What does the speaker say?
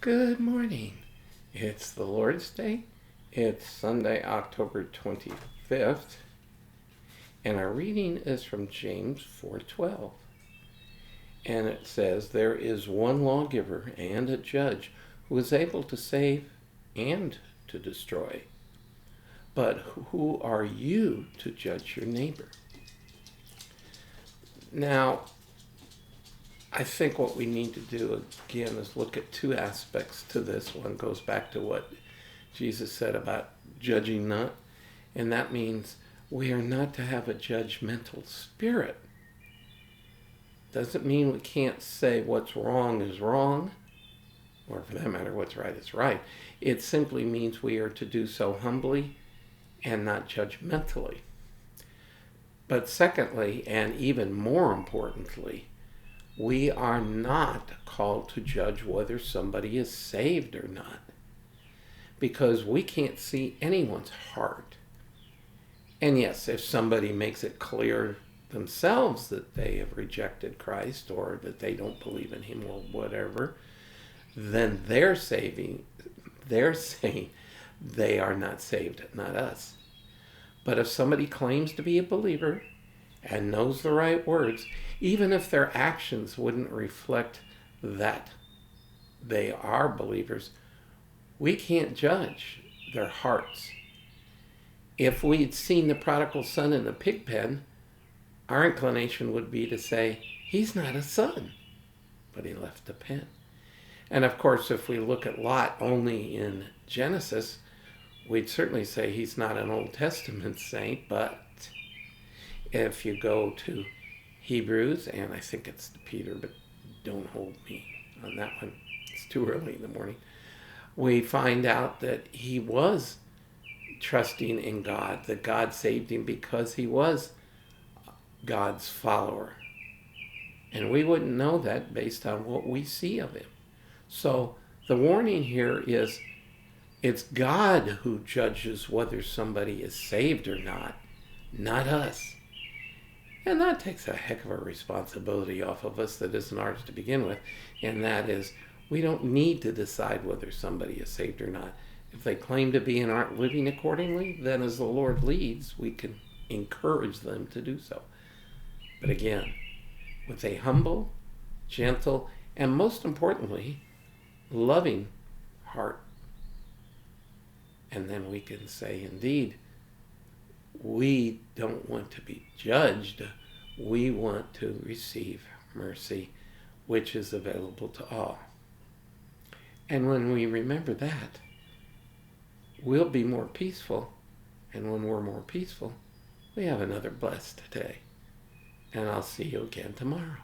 Good morning. It's the Lord's Day. It's Sunday, October 25th, and our reading is from James 4:12. And it says, "There is one lawgiver and a judge who is able to save and to destroy. But who are you to judge your neighbor?" Now, I think what we need to do again is look at two aspects to this. One goes back to what Jesus said about judging not, and that means we are not to have a judgmental spirit. Doesn't mean we can't say what's wrong is wrong, or for that matter, what's right is right. It simply means we are to do so humbly and not judgmentally. But secondly, and even more importantly, we are not called to judge whether somebody is saved or not, because we can't see anyone's heart. And yes, if somebody makes it clear themselves that they have rejected Christ or that they don't believe in him or whatever, then they're saying they are not saved, not us. But if somebody claims to be a believer and knows the right words, even if their actions wouldn't reflect that they are believers, we can't judge their hearts. If we'd seen the prodigal son in the pig pen, our inclination would be to say, he's not a son, but he left the pen. And of course, if we look at Lot only in Genesis, we'd certainly say he's not an Old Testament saint. But if you go to Hebrews, and I think it's Peter, but don't hold me on that one, it's too early in the morning, we find out that he was trusting in God, that God saved him because he was God's follower. And we wouldn't know that based on what we see of him. So the warning here is, it's God who judges whether somebody is saved or not us. And that takes a heck of a responsibility off of us that isn't ours to begin with. And that is, we don't need to decide whether somebody is saved or not. If they claim to be and aren't living accordingly, then as the Lord leads, we can encourage them to do so. But again, with a humble, gentle, and most importantly, loving heart. And then we can say, indeed, we don't want to be judged. We want to receive mercy, which is available to all. And when we remember that, we'll be more peaceful. And when we're more peaceful, we have another blessed day. And I'll see you again tomorrow.